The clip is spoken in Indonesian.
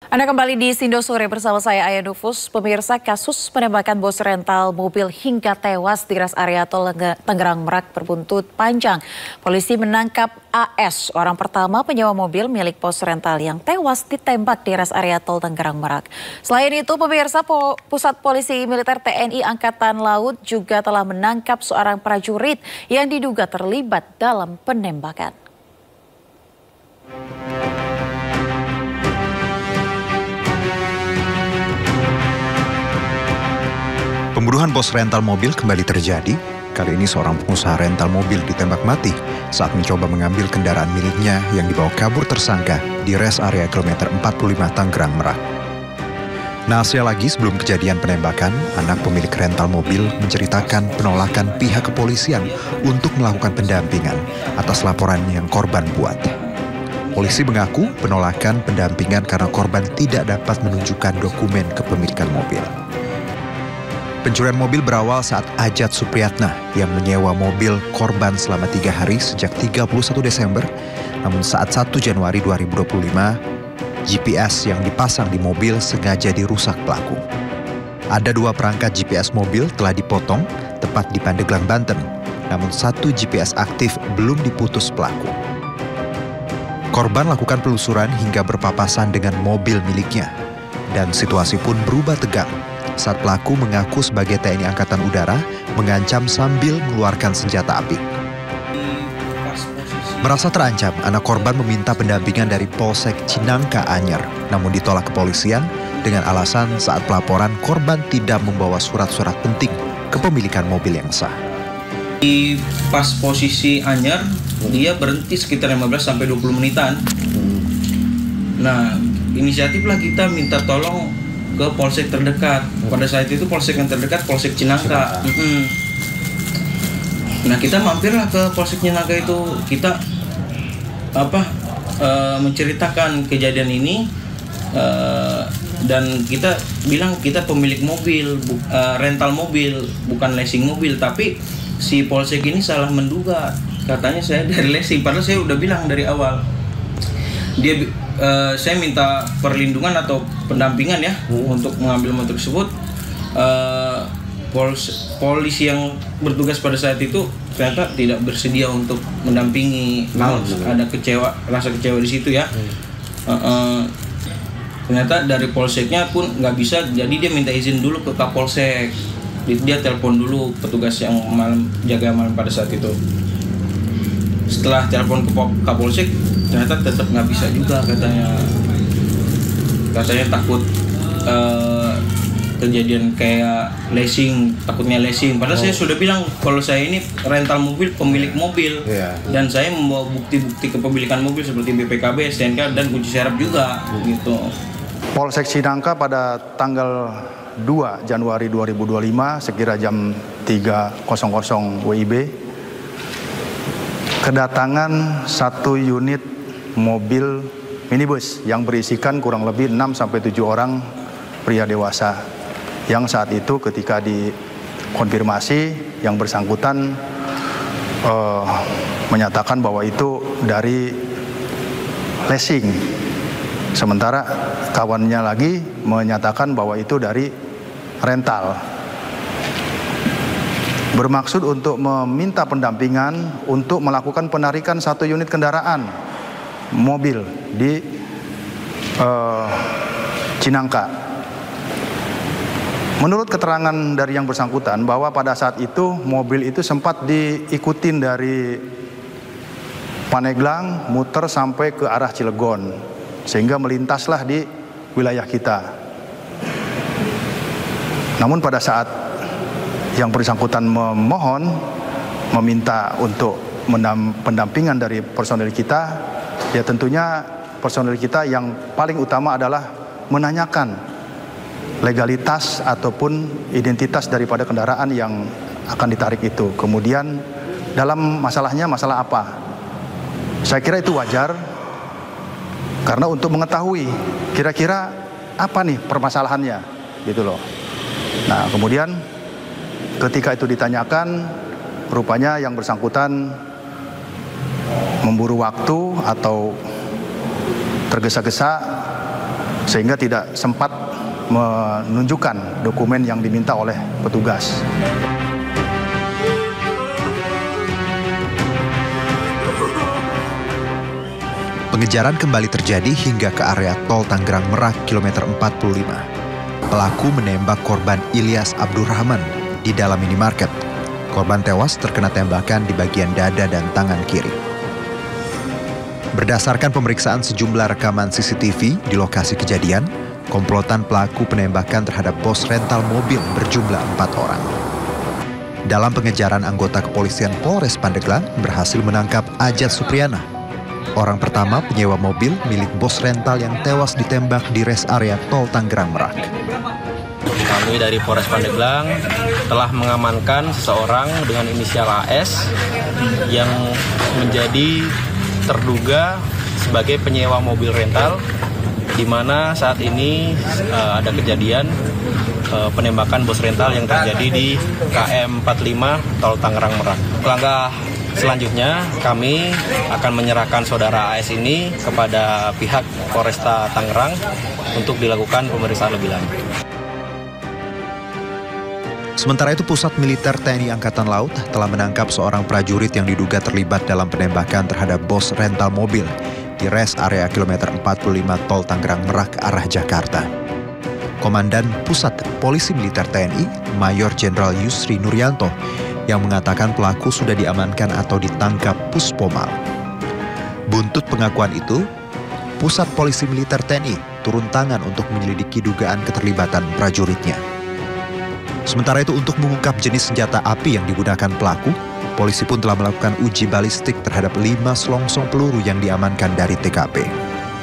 Anda kembali di Sindo Sore bersama saya Aya Nufus. Pemirsa, kasus penembakan bos rental mobil hingga tewas di rest area tol Tangerang Merak berbuntut panjang. Polisi menangkap AS, orang pertama penyewa mobil milik pos rental yang tewas ditembak di rest area tol Tangerang Merak. Selain itu, pemirsa, Pusat Polisi Militer TNI Angkatan Laut juga telah menangkap seorang prajurit yang diduga terlibat dalam penembakan. Pembunuhan bos rental mobil kembali terjadi. Kali ini seorang pengusaha rental mobil ditembak mati saat mencoba mengambil kendaraan miliknya yang dibawa kabur tersangka di rest area kilometer 45 Tangerang Merak. Nahasnya lagi, sebelum kejadian penembakan, anak pemilik rental mobil menceritakan penolakan pihak kepolisian untuk melakukan pendampingan atas laporan yang korban buat. Polisi mengaku penolakan pendampingan karena korban tidak dapat menunjukkan dokumen kepemilikan mobil. Pencurian mobil berawal saat Ajat Supriyatna yang menyewa mobil korban selama 3 hari sejak 31 Desember. Namun saat 1 Januari 2025, GPS yang dipasang di mobil sengaja dirusak pelaku. Ada 2 perangkat GPS mobil telah dipotong tepat di Pandeglang, Banten. Namun 1 GPS aktif belum diputus pelaku. Korban lakukan penelusuran hingga berpapasan dengan mobil miliknya. Dan situasi pun berubah tegang saat pelaku mengaku sebagai TNI Angkatan Udara mengancam sambil mengeluarkan senjata api. Merasa terancam, anak korban meminta pendampingan dari Polsek Cinangka Anyer, namun ditolak kepolisian dengan alasan saat pelaporan korban tidak membawa surat-surat penting kepemilikan mobil yang sah. Di pas posisi Anyer, dia berhenti sekitar 15-20 menitan. Nah, inisiatiflah kita minta tolong ke polsek terdekat. Pada saat itu polsek yang terdekat Polsek Cinangka. Nah, kita mampirlah ke Polsek Cinangka itu. Kita menceritakan kejadian ini dan kita bilang kita pemilik mobil, rental mobil, bukan leasing mobil. Tapi si polsek ini salah menduga. Katanya saya dari leasing, padahal saya udah bilang dari awal. Saya minta perlindungan atau pendampingan ya untuk mengambil motor tersebut. Polisi yang bertugas pada saat itu ternyata tidak bersedia untuk mendampingi. Ada rasa kecewa di situ ya. Ternyata dari polseknya pun nggak bisa, jadi dia minta izin dulu ke Kapolsek. Dia telepon dulu petugas yang jaga malam pada saat itu. Setelah telepon ke Kapolsek, ternyata tetap nggak bisa juga katanya takut kejadian kayak leasing, takutnya leasing. Padahal saya sudah bilang kalau saya ini rental mobil, pemilik mobil, dan saya membawa bukti-bukti kepemilikan mobil seperti BPKB, STNK, dan kunci serep juga gitu. Polsek Cinangka pada tanggal 2 Januari 2025 sekira jam 3.00 WIB kedatangan 1 unit mobil minibus yang berisikan kurang lebih 6-7 orang pria dewasa, yang saat itu ketika dikonfirmasi yang bersangkutan menyatakan bahwa itu dari leasing, sementara kawannya lagi menyatakan bahwa itu dari rental. Bermaksud untuk meminta pendampingan untuk melakukan penarikan 1 unit kendaraan mobil di Cinangka. Menurut keterangan dari yang bersangkutan bahwa pada saat itu mobil itu sempat diikutin dari Pandeglang muter sampai ke arah Cilegon, sehingga melintaslah di wilayah kita. Namun pada saat yang bersangkutan meminta untuk pendampingan dari personil kita, ya tentunya personil kita yang paling utama adalah menanyakan legalitas ataupun identitas daripada kendaraan yang akan ditarik itu. Kemudian dalam masalahnya masalah apa? Saya kira itu wajar karena untuk mengetahui kira-kira apa nih permasalahannya gitu loh. Nah, kemudian ketika itu ditanyakan, rupanya yang bersangkutan memburu waktu atau tergesa-gesa sehingga tidak sempat menunjukkan dokumen yang diminta oleh petugas. Pengejaran kembali terjadi hingga ke area tol Tangerang Merak kilometer 45. Pelaku menembak korban Ilyas Abdurrahman di dalam minimarket. Korban tewas terkena tembakan di bagian dada dan tangan kiri. Berdasarkan pemeriksaan sejumlah rekaman CCTV di lokasi kejadian, komplotan pelaku penembakan terhadap bos rental mobil berjumlah 4 orang. Dalam pengejaran, anggota kepolisian Polres Pandeglang berhasil menangkap Ajat Supriyana, orang pertama penyewa mobil milik bos rental yang tewas ditembak di res area tol Tangerang Merak. Kami dari Polres Pandeglang telah mengamankan seseorang dengan inisial AS yang menjadi terduga sebagai penyewa mobil rental, di mana saat ini ada kejadian penembakan bos rental yang terjadi di KM 45 Tol Tangerang Merak. Langkah selanjutnya kami akan menyerahkan saudara AS ini kepada pihak Polresta Tangerang untuk dilakukan pemeriksaan lebih lanjut. Sementara itu, Pusat Militer TNI Angkatan Laut telah menangkap seorang prajurit yang diduga terlibat dalam penembakan terhadap bos rental mobil di res area kilometer 45 Tol Tangerang Merak arah Jakarta. Komandan Pusat Polisi Militer TNI, Mayor Jenderal Yusri Nuryanto, yang mengatakan pelaku sudah diamankan atau ditangkap Puspomal. Buntut pengakuan itu, Pusat Polisi Militer TNI turun tangan untuk menyelidiki dugaan keterlibatan prajuritnya. Sementara itu, untuk mengungkap jenis senjata api yang digunakan pelaku, polisi pun telah melakukan uji balistik terhadap 5 selongsong peluru yang diamankan dari TKP.